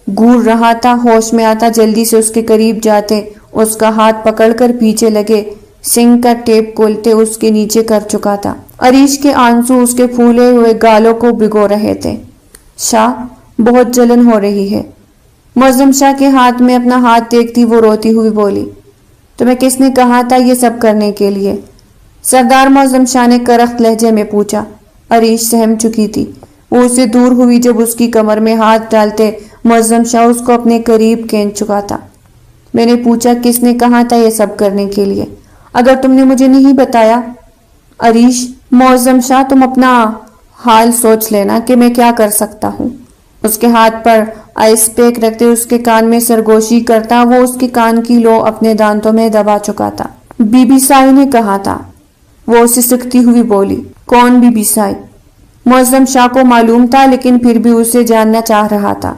Speaker 1: گھور رہا تھا ہوش میں آتا جلدی سے اس کے قریب جاتے اس کا ہاتھ پکڑ کر پیچھے لگے سنگ کا ٹیپ کھولتے اس کے نیچے کر چکا تھا۔ عریش کے آنسو اس کے پھولے ہوئے گالوں کو بھگو رہے تھے۔ شاہ، بہت جلن ہو رہی ہے۔ معظم شاہ کے ہاتھ میں اپنا ہاتھ دیکھتی وہ روتی ہوئی بولی۔ تمہیں کس نے کہا تھا یہ سب کرنے کے لیے؟ سردار معظم شاہ نے کرخت لہجے میں پوچھا۔ عریش سہم چکی تھی۔ وہ اسے دور ہوئی جب اس کی کمر میں ہاتھ ڈالتے معظم شاہ اس کو اپنے قریب کھینچ چکا تھا۔ میں نے پوچھا کس نے کہا تھا یہ سب کرنے کے لیے؟ اگر تم نے مجھے نہیں بتایا عریش، معظم شاہ تم اپنا حال سوچ لینا کہ میں کیا کر سکتا ہوں۔ اس کے ہاتھ پر آئس پیک رکھتے اس کے کان میں سرگوشی کرتا وہ اس کے کان کی لو اپنے دانتوں میں دبا چکا تھا۔ بی بی سائی نے کہا تھا، وہ اسے سکتی ہوئی بولی۔ کون بی بی سائی؟ معظم شاہ کو معلوم تھا لیکن پھر بھی اسے جاننا چاہ رہا تھا۔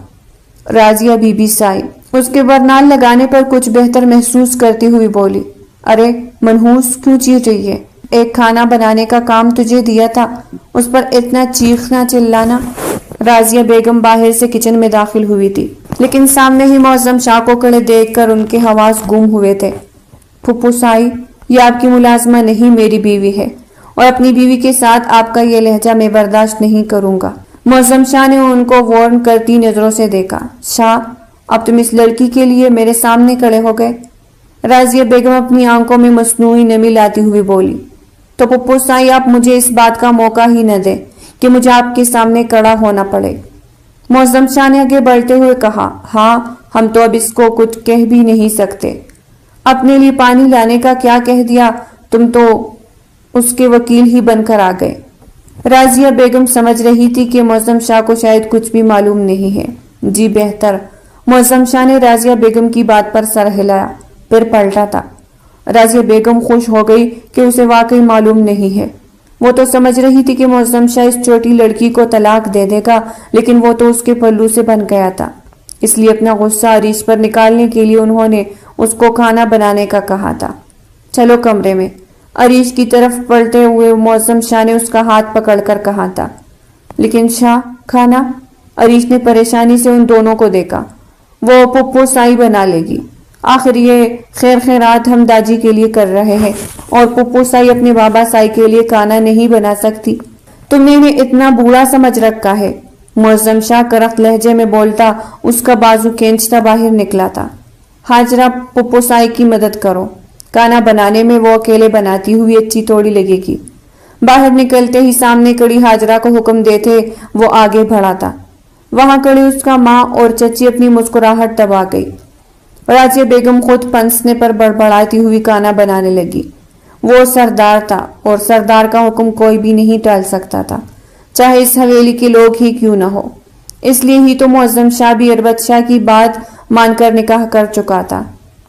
Speaker 1: راضیہ بی بی سائی اس کے برنال لگانے پر کچھ بہتر محسوس کرتی ہوئی بولی۔ ارے منحوس کیوں چیخ رہی ہے؟ ایک کھانا بنانے کا کام تجھے دیا تھا، اس پر اتنا چیخنا چلانا۔ راضیہ بیگم باہر سے کچن میں داخل ہوئی تھی، لیکن سامنے ہی معظم شاہ کو کھڑے دیکھ کر ان کے حواس گم ہوئے تھے۔ پھپھو سائی، یہ آپ کی ملازمہ نہیں میری بیوی ہے، اور اپنی بیوی کے ساتھ آپ کا یہ لہجہ میں برداشت نہیں کروں گا۔ معظم شاہ نے ان کو وارن کرتی نظروں سے دیکھا۔ شاہ، اب تم اس لڑکی کے لیے میرے سامنے کھڑے ہو گئے؟ راضیہ بیگم اپنی آنکھوں میں مصنوعی نمی لاتی ہوئی بولی۔ تو پپو سائی آپ مجھے اس بات کا موقع ہی نہ دیں کہ مجھے آپ کے سامنے کڑا ہونا پڑے۔ معظم شاہ نے آگے بڑھتے ہوئے کہا، ہاں ہم تو اب اس کو کچھ کہہ بھی نہیں سکتے۔ اپنے لیے پانی لانے کا کیا کہہ دیا، تم تو اس کے وکیل ہی بن کر آ گئے۔ راضیہ بیگم سمجھ رہی تھی کہ معظم شاہ کو شاید کچھ بھی معلوم نہیں ہے۔ جی بہتر۔ معظم شاہ نے راضیہ بیگم کی بات پر سر ہلایا، پھر پلٹا تھا۔ راضیہ بیگم خوش ہو گئی کہ اسے واقعی معلوم نہیں ہے۔ وہ تو سمجھ رہی تھی کہ معظم شاہ اس چھوٹی لڑکی کو طلاق دے دے گا، لیکن وہ تو اس کے پلو سے بن گیا تھا۔ اس لیے اپنا غصہ عریش پر نکالنے کے لیے انہوں نے اس کو کھانا بنانے کا کہا تھا۔ چلو کمرے میں۔ عریش کی طرف پلٹے ہوئے معظم شاہ نے اس کا ہاتھ پکڑ کر کہا تھا۔ لیکن شاہ، کھانا؟ عریش نے پریشانی سے ان دونوں کو دیکھا۔ وہ پپو سائی بنا لے گی۔ آخر یہ خیر خیرات ہم داجی کے لیے کر رہے ہیں اور پپو سائی اپنے بابا سائی کے لیے کھانا نہیں بنا سکتی؟ تم نے انہیں اتنا بوڑھا سمجھ رکھا ہے؟ معظم شاہ کرخت لہجے میں بولتا اس کا بازو کھینچتا باہر نکلا تھا۔ ہاجرہ، پپو سائی کی مدد کرو۔ کھانا بنانے میں وہ اکیلے بناتی ہوئی اچھی تھوڑی لگے گی۔ باہر نکلتے ہی سامنے کڑی ہاجرہ کو حکم دیتے وہ آگے بڑھا تھا۔ وہاں کڑی اس کا ماں اور چچی اپنی مسکراہٹ دبا گئی۔ راضیہ بیگم خود پنسنے پر بڑبڑاتی ہوئی کھانا بنانے لگی۔ وہ سردار تھا اور سردار کا حکم کوئی بھی نہیں ٹال سکتا تھا، چاہے اس حویلی کے لوگ ہی کیوں نہ ہو۔ اس لیے ہی تو معظم شاہ بھی اربت شاہ کی بات مان کر نکاح کر چکا تھا۔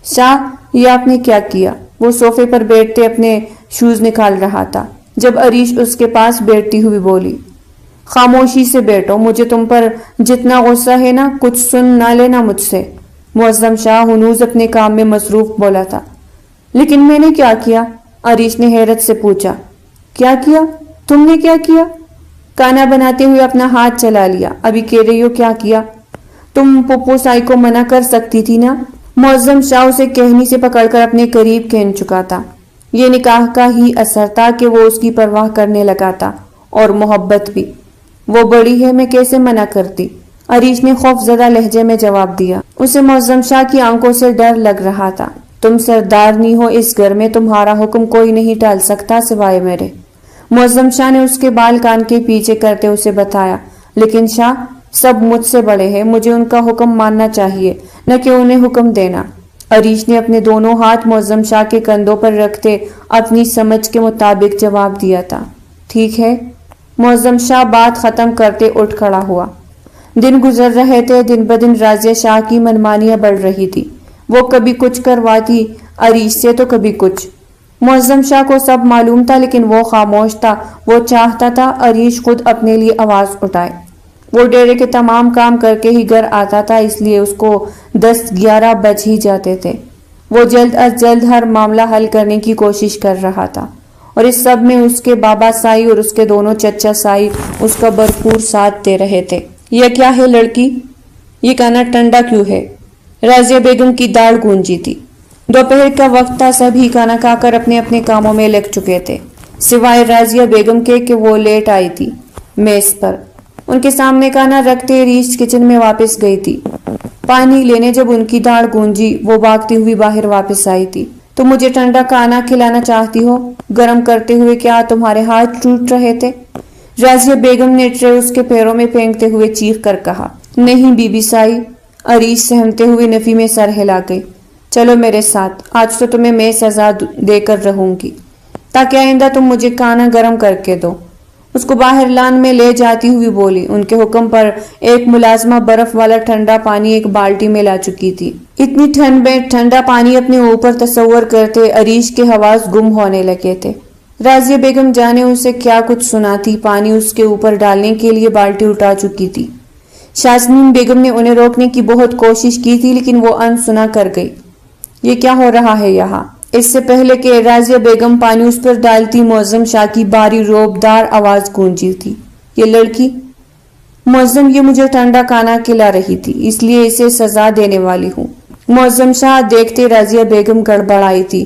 Speaker 1: شاہ، یہ آپ نے کیا کیا؟ وہ صوفے پر بیٹھتے اپنے شوز نکال رہا تھا جب عریش اس کے پاس بیٹھتی ہوئی بولی، خاموشی سے بیٹھو، مجھے تم پر جتنا غصہ ہے نا، کچھ سن نہ لینا مجھ سے۔ معظم شاہ ہنوز اپنے کام میں مصروف بولا تھا۔ لیکن میں نے کیا کیا؟ عریش نے حیرت سے پوچھا۔ کیا کیا؟ تم نے کیا کیا؟ کھانا بناتے ہوئے اپنا ہاتھ چلا لیا۔ ابھی کہہ رہی ہو کیا کیا؟ تم پپو سائی کو منع کر سکتی تھی نا؟ معظم شاہ اسے کہنی سے پکڑ کر اپنے قریب کھینچ چکا تھا۔ یہ نکاح کا ہی اثر تھا کہ وہ اس کی پرواہ کرنے لگا تھا، اور محبت بھی۔ وہ بڑی ہے، میں کیسے منع کرتی؟ عریش نے خوف زدہ لہجے میں جواب دیا۔ اسے معظم شاہ کی آنکھوں سے ڈر لگ رہا تھا۔ تم سردارنی ہو اس گھر میں، تمہارا حکم کوئی نہیں ٹال سکتا سوائے میرے۔ معظم شاہ نے اس کے بال کان کے پیچھے کرتے اسے بتایا۔ لیکن شاہ، سب مجھ سے بڑے ہیں، مجھے ان کا حکم ماننا چاہیے، نہ کہ انہیں حکم دینا۔ عریش نے اپنے دونوں ہاتھ معظم شاہ کے کندھوں پر رکھتے اپنی سمجھ کے مطابق جواب دیا تھا۔ ٹھیک ہے۔ معظم شاہ بات ختم کرتے اٹھ کھڑا ہوا۔ دن گزر رہے تھے۔ دن بدن راضیہ شاہ کی منمانیاں بڑھ رہی تھی۔ وہ کبھی کچھ کرواتی عریش سے تو کبھی کچھ۔ معظم شاہ کو سب معلوم تھا، لیکن وہ خاموش تھا۔ وہ چاہتا تھا عریش خود اپنے لیے آواز اٹھائے۔ وہ ڈیرے کے تمام کام کر کے ہی گھر آتا تھا، اس لیے اس کو 10-11 بج ہی جاتے تھے۔ وہ جلد از جلد ہر معاملہ حل کرنے کی کوشش کر رہا تھا، اور اس سب میں اس کے بابا سائی اور اس کے دونوں چچا سائی اس کا بھرپور ساتھ دے رہے تھے۔ یہ کیا ہے لڑکی؟ یہ کھانا ٹھنڈا کیوں ہے؟ راضیہ بیگم کی داڑھ گونجی تھی۔ دوپہر کا وقت تھا، سبھی کھانا کھا کر اپنے اپنے کاموں میں لگ چکے تھے، سوائے راضیہ بیگم کے کہ وہ لیٹ آئی تھی۔ میز پر ان کے سامنے کھانا رکھتے عریش کچن میں واپس گئی تھی۔ پانی لینے جب ان کی داڑھ گونجی، وہ بھاگتی ہوئی باہر واپس آئی تھی۔ تم مجھے ٹھنڈا کھانا کھلانا چاہتی ہو؟ گرم کرتے ہوئے کیا تمہارے ہاتھ ٹوٹ رہے تھے؟ راضیہ بیگم نے ٹرے اس کے پیروں میں پھینکتے ہوئے چیخ کر کہا۔ نہیں بی بی سائی، عریش سہمتے ہوئے نفی میں سر ہلا گئی۔ چلو میرے ساتھ، آج تو تمہیں میں سزا دے کر رہوں گی، تاکہ آئندہ تم مجھے کھانا گرم کر کے دو۔ اس کو باہر لان میں لے جاتی ہوئی بولی۔ ان کے حکم پر ایک ملازمہ برف والا ٹھنڈا پانی ایک بالٹی میں لا چکی تھی۔ اتنی ٹھنڈ میں ٹھنڈا پانی اپنے اوپر تصور کرتے عریش کے حواس گم ہونے لگے تھے۔ راضیہ بیگم جانے اسے کیا کچھ سناتی، پانی اس کے اوپر ڈالنے کے لیے بالٹی اٹھا چکی تھی۔ شازنین بیگم نے انہیں روکنے کی بہت کوشش کی تھی، لیکن وہ انسنا کر گئی۔ یہ کیا ہو رہا ہے یہاں؟ اس سے پہلے کہ راضیہ بیگم پانی اس پر ڈالتی، معظم شاہ کی باری روبدار آواز گونجی تھی۔ یہ لڑکی؟ معظم، یہ مجھے ٹھنڈا کھانا کھلا رہی تھی، اس لیے اسے سزا دینے والی ہوں۔ معظم شاہ دیکھتے راضیہ بیگم گڑبڑائی تھی،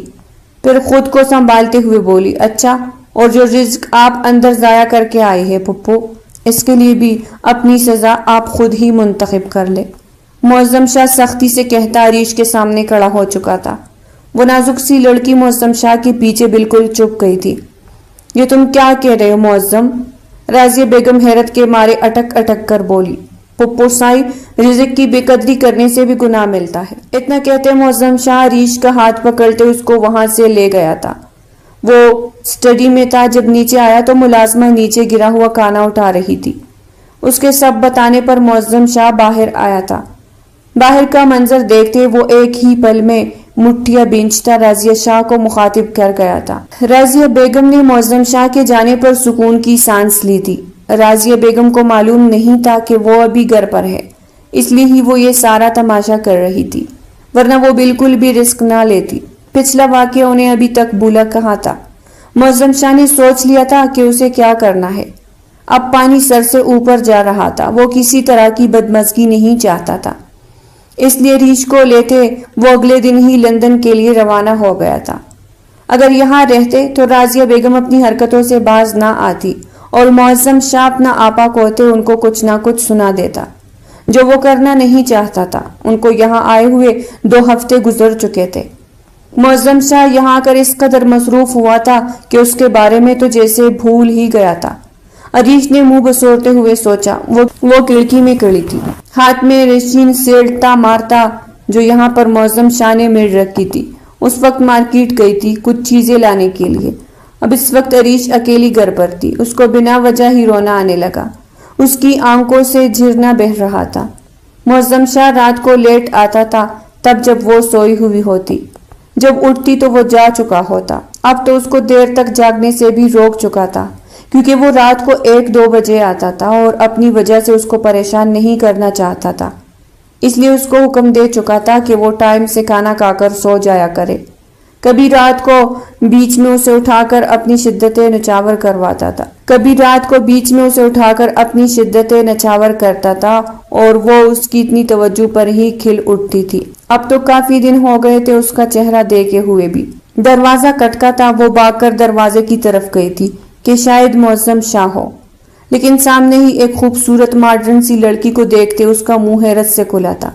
Speaker 1: پھر خود کو سنبھالتے ہوئے بولی، اچھا، اور جو رزق آپ اندر ضائع کر کے آئے ہیں پھپھو، اس کے لیے بھی اپنی سزا آپ خود ہی منتخب کر لے۔ معظم شاہ سختی سے کہتا عریش کے سامنے کھڑا ہو چکا تھا۔ وہ نازک سی لڑکی معظم شاہ کے پیچھے بالکل چپ گئی تھی۔ یہ تم کیا کہہ رہے ہو معظم؟ راضیہ بیگم حیرت کے مارے اٹک اٹک کر بولی۔ پپو سائی، رزق کی بے قدری کرنے سے بھی گناہ ملتا ہے۔ اتنا کہتے معظم شاہ عریش کا ہاتھ پکڑتے اس کو وہاں سے لے گیا تھا۔ وہ اسٹڈی میں تھا، جب نیچے آیا تو ملازمہ نیچے گرا ہوا کھانا اٹھا رہی تھی۔ اس کے سب بتانے پر معظم شاہ باہر آیا تھا۔ باہر کا منظر دیکھتے وہ ایک ہی پل میں مٹھیاں بینچتا راضیہ شاہ کو مخاطب کر گیا تھا۔ راضیہ بیگم نے معظم شاہ کے جانے پر سکون کی سانس لی تھی۔ راضیہ بیگم کو معلوم نہیں تھا کہ وہ ابھی گھر پر ہے، اس لیے ہی وہ یہ سارا تماشا کر رہی تھی، ورنہ وہ بالکل بھی رسک نہ لیتی۔ پچھلا واقعہ انہیں ابھی تک بھولا کہاں تھا۔ معظم شاہ نے سوچ لیا تھا کہ اسے کیا کرنا ہے۔ اب پانی سر سے اوپر جا رہا تھا، وہ کسی طرح کی بدمزگی نہیں چاہتا تھا، اس لیے عریش کو لیتے وہ اگلے دن ہی لندن کے لیے روانہ ہو گیا تھا۔ اگر یہاں رہتے تو راضیہ بیگم اپنی حرکتوں سے باز نہ آتی اور معظم شاہ اپنا آپا کوتے ان کو کچھ نہ کچھ سنا دیتا، جو وہ کرنا نہیں چاہتا تھا۔ ان کو یہاں آئے ہوئے 2 ہفتے گزر چکے تھے۔ معظم شاہ یہاں کر اس قدر مصروف ہوا تھا کہ اس کے بارے میں تو جیسے بھول ہی گیا تھا۔ عریش نے منہ بسورتے ہوئے سوچا، وہ کھڑکی میں کھڑی تھی، ہاتھ میں رشین سیڑھتا مارتا جو یہاں پر معظم شاہ نے مل رکھی تھی۔ اس وقت مارکیٹ گئی تھی کچھ چیزیں لانے کے لیے۔ اب اس وقت عریش اکیلی گھر پر تھی۔ اس کو بنا وجہ ہی رونا آنے لگا، اس کی آنکھوں سے جھرنا بہہ رہا تھا۔ معظم شاہ رات کو لیٹ آتا تھا تب جب وہ سوئی ہوئی ہوتی، جب اٹھتی تو وہ جا چکا ہوتا۔ اب تو اس کو دیر تک جاگنے سے بھی روک چکا تھا، کیونکہ وہ رات کو 1-2 بجے آتا تھا اور اپنی وجہ سے اس کو پریشان نہیں کرنا چاہتا تھا، اس لیے اس کو حکم دے چکا تھا کہ وہ ٹائم سے کھانا کھا کر سو جایا کرے۔ کبھی رات کو بیچ میں اسے اٹھا کر اپنی شدتیں نچاور کرتا تھا اور وہ اس کی اتنی توجہ پر ہی کھل اٹھتی تھی۔ اب تو کافی دن ہو گئے تھے اس کا چہرہ دیکھے ہوئے بھی۔ دروازہ کٹکا تھا، وہ بھاگ کر دروازے کی طرف گئی تھی کہ شاید معظم شاہ ہو، لیکن سامنے ہی ایک خوبصورت ماڈرن سی لڑکی کو دیکھتے اس کا منہ حیرت سے کھلا تھا۔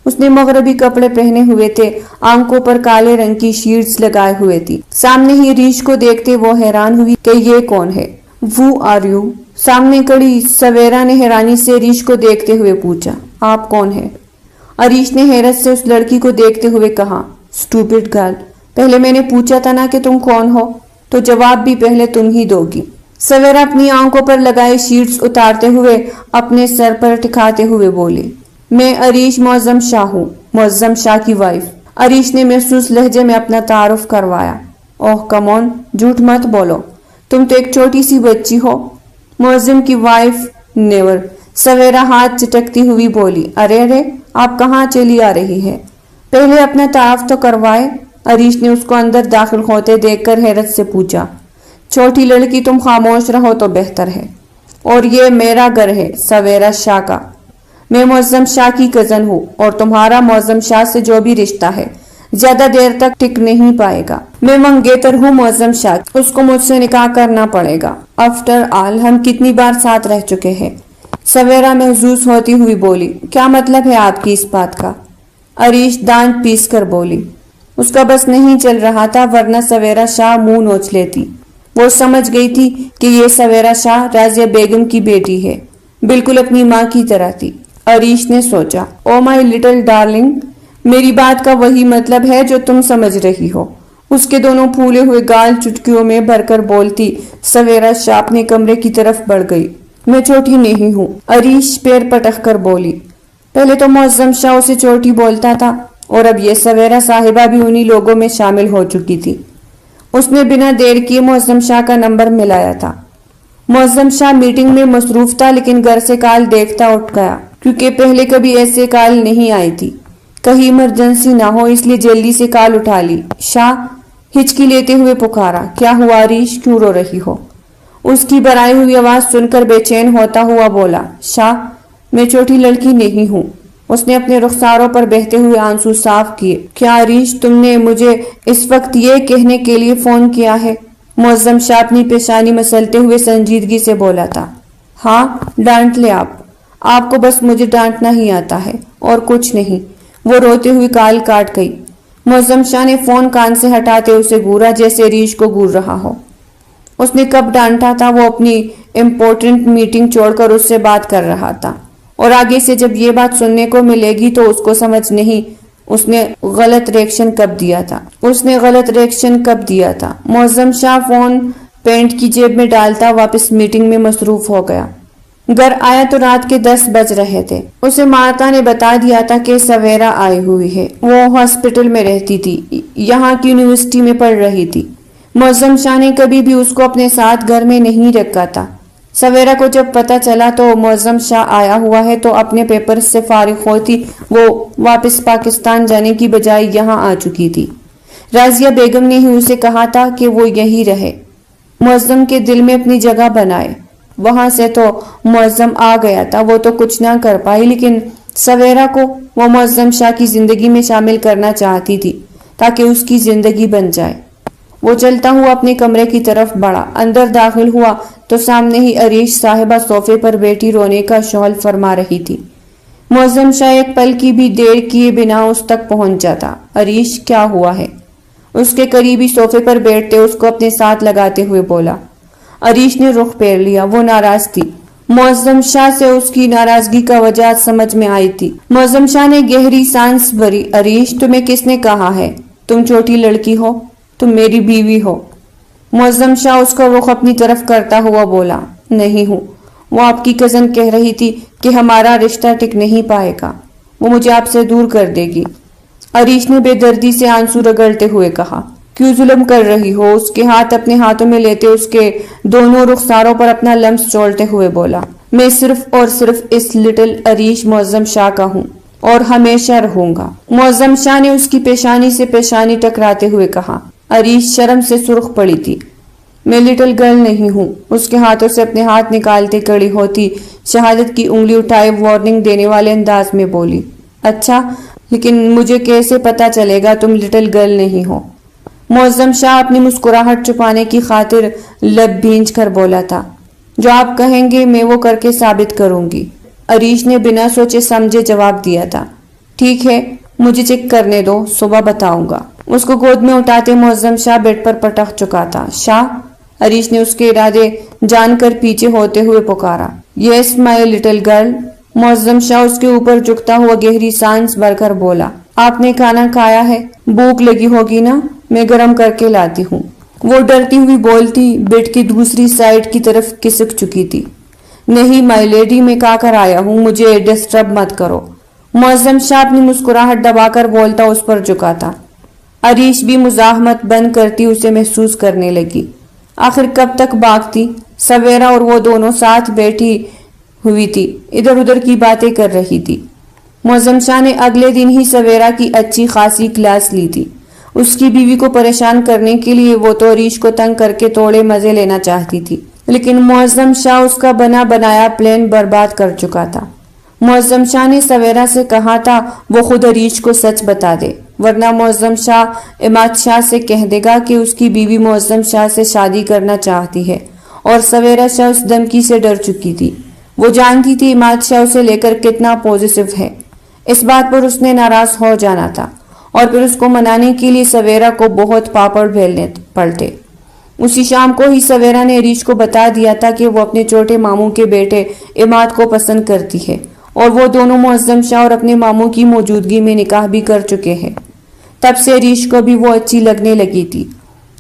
Speaker 1: اس نے مغربی کپڑے پہنے ہوئے تھے، آنکھوں پر کالے رنگ کی شیڈز لگائے ہوئے تھی۔ سامنے ہی عریش کو دیکھتے وہ حیران ہوئی کہ یہ کون ہے۔ Who are you؟ سامنے کڑی سویرا نے حیرانی سے عریش کو دیکھتے ہوئے پوچھا، آپ کون ہیں؟ عریش نے حیرت سے اس لڑکی کو دیکھتے ہوئے کہا، Stupid girl، پہلے میں نے پوچھا تھا نا کہ تم کون ہو، تو جواب بھی پہلے تم ہی دو گی۔ سویرا اپنی آنکھوں پر لگائے شیڈز اتارتے ہوئے اپنے سر پر ٹکاتے ہوئے بولی، میں عریش معظم شاہ ہوں، معظم شاہ کی وائف۔ عریش نے محسوس لہجے میں اپنا تعارف کروایا۔ اوہ کم آن، جھوٹ مت بولو، تم تو ایک چھوٹی سی بچی ہو۔ معظم کی وائف نیور۔ سویرا ہاتھ چٹکتی ہوئی بولی، ارے آپ کہاں چلی آ رہی ہے؟ پہلے اپنا تعارف تو کروائے۔ عریش نے اس کو اندر داخل ہوتے دیکھ کر حیرت سے پوچھا، چھوٹی لڑکی تم خاموش رہو تو بہتر ہے، اور یہ میرا گھر ہے سویرا شاہ کا۔ میں معظم شاہ کی کزن ہوں، اور تمہارا معظم شاہ سے جو بھی رشتہ ہے زیادہ دیر تک ٹک نہیں پائے گا۔ میں منگیتر ہوں معظم شاہ، اس کو مجھ سے نکاح کرنا پڑے گا۔ آفٹر آل ہم کتنی بار ساتھ رہ چکے ہیں۔ سویرا محظوظ ہوتی ہوئی بولی، کیا مطلب ہے آپ کی اس بات کا؟ عریش دانت پیس کر بولی۔ اس کا بس نہیں چل رہا تھا، ورنہ سویرا شاہ منہ نوچ لیتی۔ وہ سمجھ گئی تھی کہ یہ سویرا شاہ راضیہ بیگم کی بیٹی ہے، بالکل اپنی ماں کی طرح تھی۔ عریش نے سوچا، او مائی لٹل ڈارلنگ، میری بات کا وہی مطلب ہے جو تم سمجھ رہی ہو۔ اس کے دونوں پھولے ہوئے گال چٹکیوں میں بھر کر بولتی سویرا شاہ اپنے کمرے کی طرف بڑھ گئی۔ میں چھوٹی نہیں ہوں، عریش پیر پٹک کر بولی۔ پہلے تو معظم شاہ اسے چھوٹی بولتا تھا، اور اب یہ سویرا صاحبہ بھی انہی لوگوں میں شامل ہو چکی تھی۔ اس نے بنا دیر کیے معظم شاہ کا نمبر ملایا تھا۔ معظم شاہ میٹنگ میں مصروف تھا، لیکن گھر سے کال دیکھتا اٹھ گیا، کیونکہ پہلے کبھی ایسے کال نہیں آئی تھی۔ کہیں ایمرجنسی نہ ہو اس لیے جلدی سے کال اٹھا لی۔ شاہ ہچکی لیتے ہوئے پکارا، کیا ہوا عریش، کیوں رو رہی ہو؟ اس کی بھرائی ہوئی آواز سن کر بے چین ہوتا ہوا بولا، شاہ میں چھوٹی لڑکی نہیں ہوں۔ اس نے اپنے رخساروں پر بہتے ہوئے آنسو صاف کیے۔ کیا عریش تم نے مجھے اس وقت یہ کہنے کے لیے فون کیا ہے؟ معظم شاہ اپنی پیشانی مسلتے ہوئے سنجیدگی سے بولا تھا۔ ہاں ڈانٹ لے آپ کو بس مجھے ڈانٹنا ہی آتا ہے اور کچھ نہیں۔ وہ روتے ہوئے کال کاٹ گئی۔ معظم شاہ نے فون کان سے ہٹاتے اسے گورا جیسے عریش کو گور رہا ہو۔ اس نے کب ڈانٹا تھا؟ وہ اپنی امپورٹنٹ میٹنگ چھوڑ کر اس سے بات کر رہا تھا، اور آگے سے جب یہ بات سننے کو ملے گی تو اس کو سمجھ نہیں اس نے غلط ریئیکشن کب دیا تھا۔ معظم شاہ فون پینٹ کی جیب میں ڈالتا واپس میٹنگ میں مصروف ہو گیا۔ گھر آیا تو رات کے 10 بج رہے تھے۔ اسے مارتا نے بتا دیا تھا کہ سویرا آئی ہوئی ہے۔ وہ ہاسپٹل میں رہتی تھی، یہاں کی یونیورسٹی میں پڑھ رہی تھی۔ معظم شاہ نے کبھی بھی اس کو اپنے ساتھ گھر میں نہیں رکھا تھا۔ سویرا کو جب پتہ چلا تو معظم شاہ آیا ہوا ہے تو اپنے پیپر سے فارغ ہوتی وہ واپس پاکستان جانے کی بجائے یہاں آ چکی تھی۔ راضیہ بیگم نے ہی اسے کہا تھا کہ وہ یہی رہے، معظم کے دل میں اپنی جگہ بنائے۔ وہاں سے تو معظم آ گیا تھا، وہ تو کچھ نہ کر پائی، لیکن سویرا کو وہ معظم شاہ کی زندگی میں شامل کرنا چاہتی تھی تاکہ اس کی زندگی بن جائے۔ وہ چلتا ہوا اپنے کمرے کی طرف بڑھا۔ اندر داخل ہوا تو سامنے ہی عریش صاحبہ صوفے پر بیٹھی رونے کا شعل فرما رہی تھی۔ معظم شاہ ایک پل کی بھی دیر کیے بنا اس تک پہنچ جاتا۔ عریش، کیا ہوا ہے؟ اس کے قریبی صوفے پر بیٹھتے اس کو اپنے ساتھ لگاتے ہوئے بولا۔ عریش نے رخ پھیر لیا، وہ ناراض تھی۔ معظم شاہ سے اس کی ناراضگی کا وجہ سمجھ میں آئی تھی۔ معظم شاہ نے گہری سانس بھری۔ عریش، تمہیں کس نے کہا ہے تم چھوٹی لڑکی ہو؟ تم میری بیوی ہو۔ معظم شاہ اس کا رخ اپنی طرف کرتا ہوا بولا، نہیں ہوں۔ وہ آپ کی کزن کہہ رہی تھی کہ ہمارا رشتہ ٹک نہیں پائے گا، وہ مجھے آپ سے دور کر دے گی۔ عریش نے بے دردی سے آنسو رگڑتے ہوئے کہا، کیوں ظلم کر رہی ہو؟ اس کے ہاتھ اپنے ہاتھوں میں لیتے اس کے دونوں رخساروں پر اپنا لمس چولتے ہوئے بولا، میں صرف اور صرف اس لٹل عریش معظم شاہ کا ہوں اور ہمیشہ رہوں گا۔ معظم شاہ نے اس کی پیشانی سے پیشانی ٹکراتے ہوئے کہا۔ عریش شرم سے سرخ پڑی تھی۔ میں لٹل گرل نہیں ہوں۔ اس کے ہاتھوں سے اپنے ہاتھ نکالتے کڑی ہوتی شہادت کی انگلی اٹھائے وارننگ دینے والے انداز میں بولی، اچھا، لیکن مجھے کیسے پتا چلے گا تم لٹل گرل نہیں ہو؟ معظم شاہ اپنی مسکراہٹ چھپانے کی خاطر لب بھینچ کر بولا تھا، جو آپ کہیں گے میں وہ کر کے ثابت کروں گی۔ عریش نے بنا سوچے سمجھے جواب دیا تھا، ٹھیک ہے، مجھے چیک کرنے دو، صبح بتاؤں گا۔ اس کو گود میں اٹھاتے معظم شاہ بیڈ پر پٹک چکا تھا۔ شاہ، عریش نے اس کے ارادے جان کر پیچھے ہوتے ہوئے پکارا۔ یس مائی لٹل گرل۔ معظم شاہ اس کے اوپر جھکتا ہوا گہری سانس بھر کر بولا، آپ نے کھانا کھایا ہے؟ بھوک لگی ہوگی نا، میں گرم کر کے لاتی ہوں۔ وہ ڈرتی ہوئی بولتی بیڈ کی دوسری سائیڈ کی طرف کھسک چکی تھی۔ نہیں مائی لیڈی، میں کھا کر آیا ہوں، مجھے ڈسٹرب مت کرو۔ معظم شاہ اپنی مسکراہٹ دبا کر بولتا اس پر جھکا تھا۔ عریش بھی مزاحمت بند کرتی اسے محسوس کرنے لگی۔ آخر کب تک بھاگتی؟ سویرا اور وہ دونوں ساتھ بیٹھی ہوئی تھی، ادھر ادھر کی باتیں کر رہی تھی۔ معظم شاہ نے اگلے دن ہی سویرا کی اچھی خاصی کلاس لی تھی۔ اس کی بیوی کو پریشان کرنے کے لیے وہ تو عریش کو تنگ کر کے توڑے مزے لینا چاہتی تھی، لیکن معظم شاہ اس کا بنا بنایا پلان برباد کر چکا تھا۔ معظم شاہ نے سویرا سے کہا تھا وہ خود عریش کو سچ بتا دے، ورنہ معظم شاہ اماد شاہ سے کہہ دے گا کہ اس کی بیوی معظم شاہ سے شادی کرنا چاہتی ہے، اور سویرا شاہ اس دھمکی سے ڈر چکی تھی۔ وہ جانتی تھی اماد شاہ اسے لے کر کتنا پوزیسو ہے۔ اس بات پر اس نے ناراض ہو جانا تھا، اور پھر اس کو منانے کے لیے سویرا کو بہت پاپڑ بیلنے پڑتے۔ اسی شام کو ہی سویرا نے عریش کو بتا دیا تھا کہ وہ اپنے چھوٹے ماموں کے بیٹے اماد کو پسند کرتی ہے، اور وہ دونوں معظم شاہ اور اپنے ماموں کی موجودگی میں نکاح بھی کر چکے ہیں۔ تب سے عریش کو بھی وہ اچھی لگنے لگی تھی،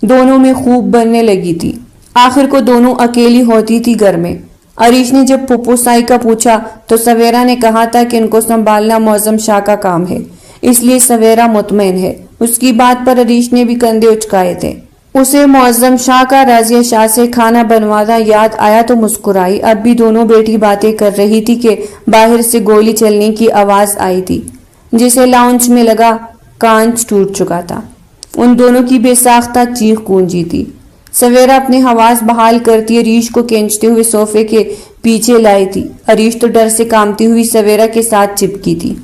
Speaker 1: دونوں میں خوب بننے لگی تھی۔ آخر کو دونوں اکیلی ہوتی تھی گھر میں۔ عریش نے جب پھپھو سائی کا پوچھا تو سویرا نے کہا تھا کہ ان کو سنبھالنا معظم شاہ کا کام ہے، اس لیے سویرا مطمئن ہے۔ اس کی بات پر عریش نے بھی کندھے اچکائے تھے۔ اسے معظم شاہ کا راضیہ شاہ سے کھانا بنوانا یاد آیا تو مسکرائی۔ اب بھی دونوں بیٹھی باتیں کر رہی تھی کہ باہر سے گولی چلنے کی آواز آئی تھی، جسے لاؤنج میں لگا کانچ ٹوٹ چکا تھا۔ ان دونوں کی بے ساختہ چیخ گونجی تھی۔ سویرا اپنے حواس بحال کرتی عریش کو کھینچتے ہوئے صوفے کے پیچھے لائی تھی۔ عریش تو ڈر سے کانپتی ہوئی سویرا کے ساتھ چپکی تھی۔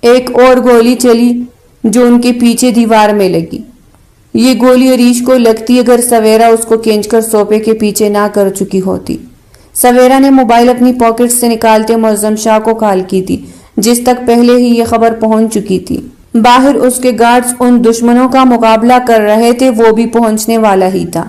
Speaker 1: ایک اور گولی چلی جو ان کے پیچھے دیوار میں لگی۔ یہ گولی عریش کو لگتی اگر سویرا اس کو کھینچ کر صوفے کے پیچھے نہ کر چکی ہوتی۔ سویرا نے موبائل اپنی پاکٹ سے نکالتے معظم شاہ کو کال کی تھی، جس تک پہلے ہی یہ خبر پہنچ چکی تھی۔ باہر اس کے گارڈز ان دشمنوں کا مقابلہ کر رہے تھے، وہ بھی پہنچنے والا ہی تھا۔